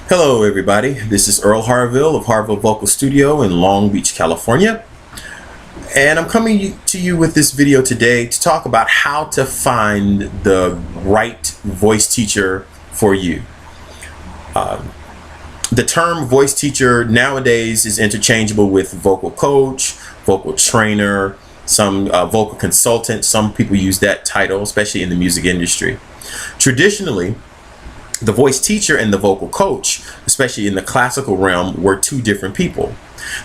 Hello everybody, this is Earl Harville of Harville Vocal Studio in Long Beach, California. And I'm coming to you with this video today to talk about how to find the right voice teacher for you. The term voice teacher nowadays is interchangeable with vocal coach, vocal trainer, some vocal consultant. Some people use that title, especially in the music industry. Traditionally, the voice teacher and the vocal coach, especially in the classical realm, were two different people.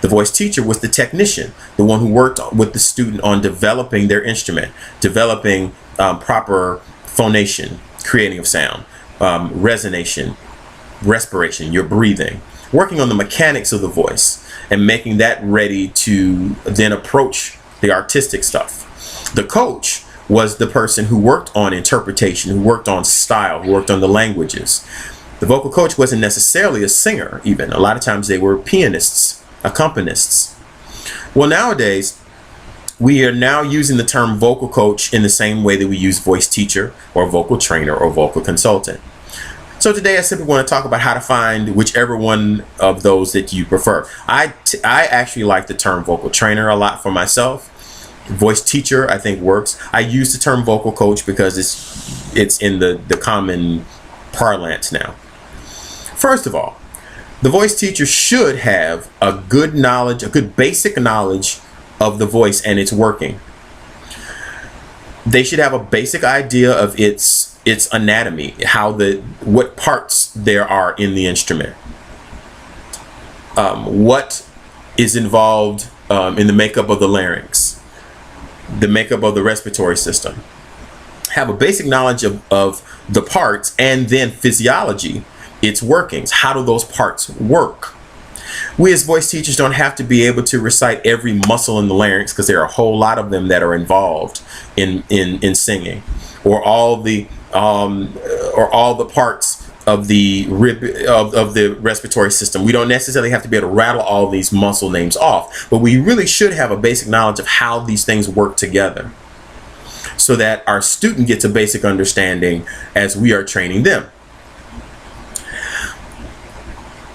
The voice teacher was the technician, the one who worked with the student on developing their instrument, developing proper phonation, creating of sound, resonation, respiration, your breathing, working on the mechanics of the voice and making that ready to then approach the artistic stuff. The coach was the person who worked on interpretation, who worked on style, who worked on the languages. The vocal coach wasn't necessarily a singer even. A lot of times they were pianists, accompanists. Well, nowadays, we are now using the term vocal coach in the same way that we use voice teacher or vocal trainer or vocal consultant. So today I simply want to talk about how to find whichever one of those that you prefer. I actually like the term vocal trainer a lot for myself. Voice teacher I think works. I use the term vocal coach because it's in the common parlance now. First of all, the voice teacher should have a good knowledge, a good basic knowledge of the voice and its working. They should have a basic idea of its anatomy, what parts there are in the instrument, what is involved in the makeup of the larynx, the makeup of the respiratory system. Have a basic knowledge of the parts, and then physiology, its workings. How do those parts work? We as voice teachers don't have to be able to recite every muscle in the larynx, because there are a whole lot of them that are involved in singing, or all the parts of the of the respiratory system. We don't necessarily have to be able to rattle all these muscle names off, but we really should have a basic knowledge of how these things work together, so that our student gets a basic understanding as we are training them.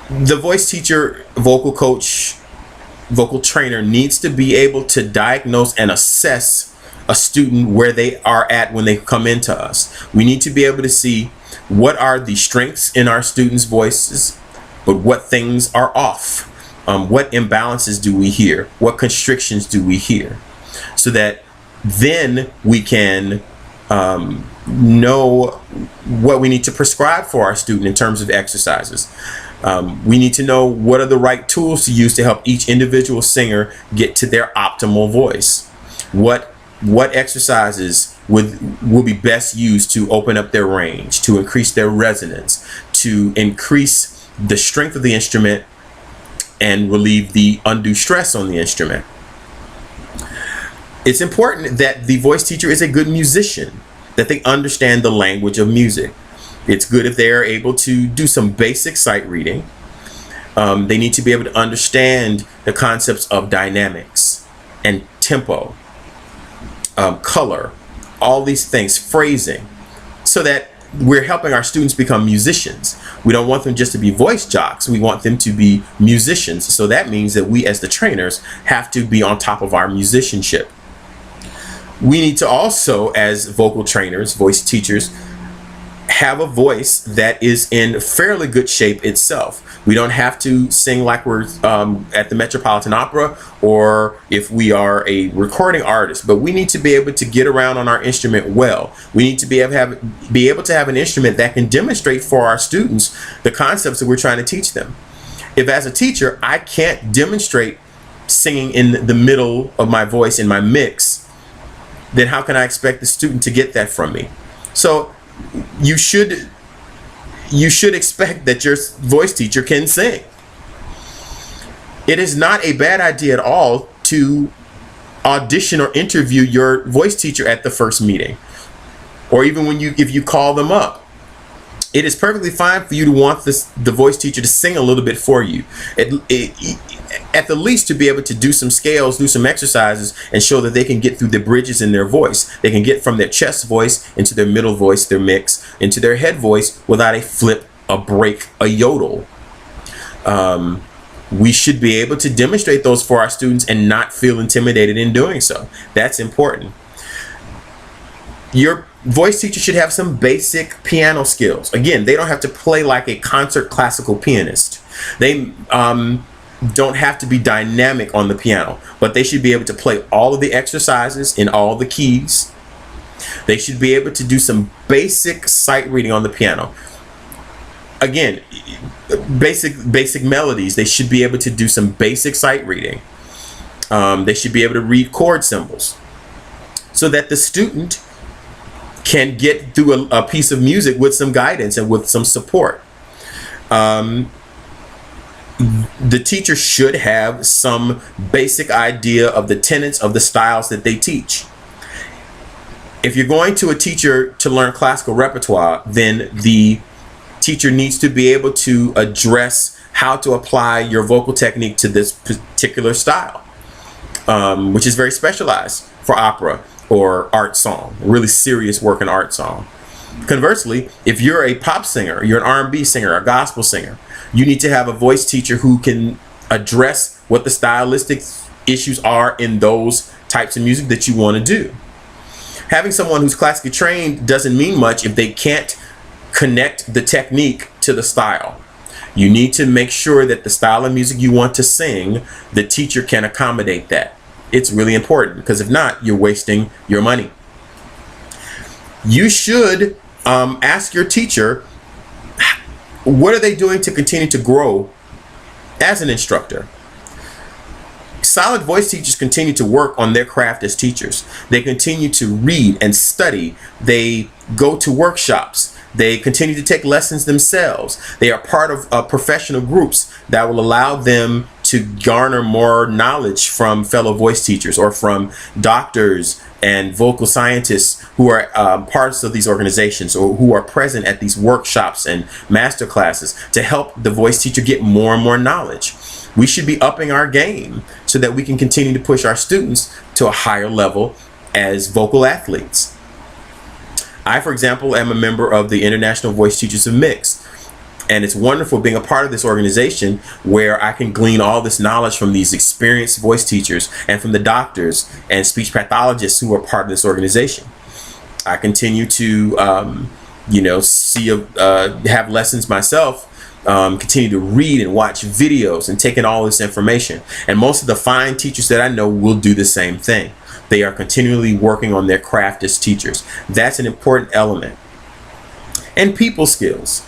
The voice teacher, vocal coach, vocal trainer needs to be able to diagnose and assess a student where they are at when they come into us. We need to be able to see what are the strengths in our students' voices, but what things are off. What imbalances do we hear? What constrictions do we hear? So that then we can know what we need to prescribe for our student in terms of exercises. We need to know what are the right tools to use to help each individual singer get to their optimal voice. What exercises will be best used to open up their range, to increase their resonance, to increase the strength of the instrument and relieve the undue stress on the instrument. It's important that the voice teacher is a good musician, that they understand the language of music. It's good if they are able to do some basic sight reading. They need to be able to understand the concepts of dynamics and tempo, color, all these things, phrasing, so that we're helping our students become musicians. We don't want them just to be voice jocks. We want them to be musicians. So that means that we as the trainers have to be on top of our musicianship. We need to also, as vocal trainers, voice teachers, have a voice that is in fairly good shape itself. We don't have to sing like we're at the Metropolitan Opera, or if we are a recording artist, but we need to be able to get around on our instrument well. We need to be able to have an instrument that can demonstrate for our students the concepts that we're trying to teach them. If as a teacher I can't demonstrate singing in the middle of my voice in my mix, then how can I expect the student to get that from me? So you should expect that your voice teacher can sing. It is not a bad idea at all to audition or interview your voice teacher at the first meeting, or even if you call them up. It is perfectly fine for you to want the voice teacher to sing a little bit for you. At the least to be able to do some scales, do some exercises, and show that they can get through the bridges in their voice. They can get from their chest voice into their middle voice, their mix, into their head voice without a flip, a break, a yodel. We should be able to demonstrate those for our students and not feel intimidated in doing so. That's important. Your voice teacher should have some basic piano skills. Again, they don't have to play like a concert classical pianist. They don't have to be dynamic on the piano, but they should be able to play all of the exercises in all the keys. They should be able to do some basic sight reading on the piano. Again, basic melodies. They should be able to do some basic sight reading. They should be able to read chord symbols so that the student can get through a piece of music with some guidance and with some support. The teacher should have some basic idea of the tenets of the styles that they teach. If you're going to a teacher to learn classical repertoire, then the teacher needs to be able to address how to apply your vocal technique to this particular style, which is very specialized for opera or art song, really serious work in art song. Conversely, if you're a pop singer, you're an R&B singer, a gospel singer, you need to have a voice teacher who can address what the stylistic issues are in those types of music that you want to do. Having someone who's classically trained doesn't mean much if they can't connect the technique to the style. You need to make sure that the style of music you want to sing, the teacher can accommodate that. It's really important, because if not, you're wasting your money. You should ask your teacher, what are they doing to continue to grow as an instructor? Solid voice teachers continue to work on their craft as teachers. They continue to read and study. They go to workshops. They continue to take lessons themselves. They are part of professional groups that will allow them to garner more knowledge from fellow voice teachers or from doctors and vocal scientists who are parts of these organizations or who are present at these workshops and master classes to help the voice teacher get more and more knowledge. We should be upping our game so that we can continue to push our students to a higher level as vocal athletes. I, for example, am a member of the International Voice Teachers of Mix, and it's wonderful being a part of this organization where I can glean all this knowledge from these experienced voice teachers and from the doctors and speech pathologists who are part of this organization. I continue to, have lessons myself. Continue to read and watch videos and take in all this information. And most of the fine teachers that I know will do the same thing. They are continually working on their craft as teachers. That's an important element. And people skills.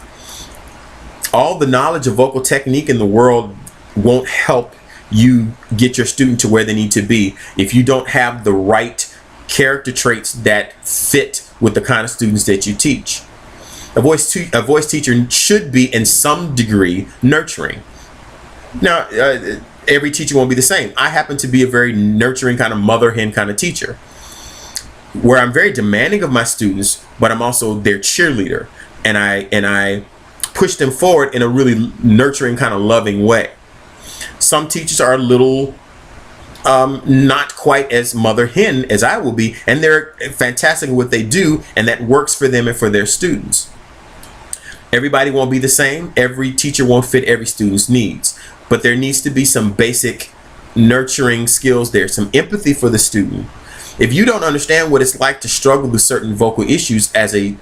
All the knowledge of vocal technique in the world won't help you get your student to where they need to be if you don't have the right character traits that fit with the kind of students that you teach. A voice teacher should be in some degree nurturing. Now, every teacher won't be the same. I happen to be a very nurturing kind of mother hen kind of teacher, where I'm very demanding of my students, but I'm also their cheerleader, and I push them forward in a really nurturing kind of loving way. Some teachers are a little not quite as mother hen as I will be, and they're fantastic at what they do, and that works for them and for their students. Everybody won't be the same. Every teacher won't fit every student's needs, but there needs to be some basic nurturing skills there, some empathy for the student. If you don't understand what it's like to struggle with certain vocal issues as a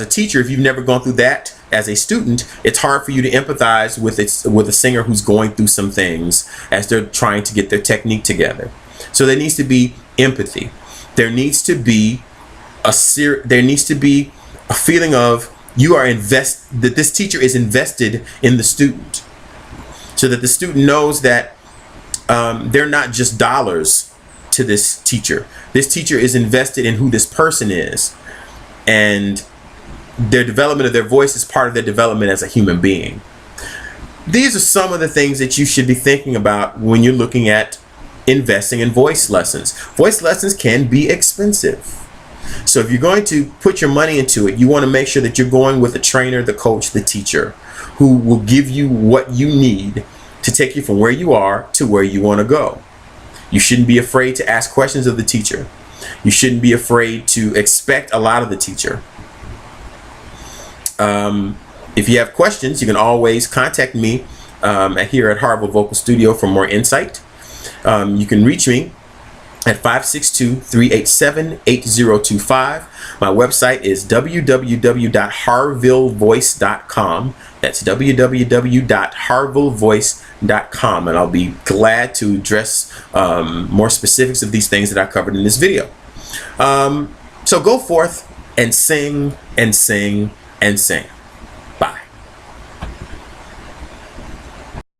teacher, if you've never gone through that as a student, it's hard for you to empathize with a singer who's going through some things as they're trying to get their technique together. So there needs to be empathy. There needs to be a feeling of that this teacher is invested in the student, so that the student knows that they're not just dollars to this teacher. This teacher is invested in who this person is, and their development of their voice is part of their development as a human being. These are some of the things that you should be thinking about when you're looking at investing in voice lessons. Voice lessons can be expensive. So if you're going to put your money into it, you want to make sure that you're going with the trainer, the coach, the teacher, who will give you what you need to take you from where you are to where you want to go. You shouldn't be afraid to ask questions of the teacher. You shouldn't be afraid to expect a lot of the teacher. If you have questions, you can always contact me here at Harville Vocal Studio for more insight. You can reach me at 562-387-8025. My website is www.harvillevoice.com. That's www.harvillevoice.com, and I'll be glad to address more specifics of these things that I covered in this video. So go forth and sing and sing and sing.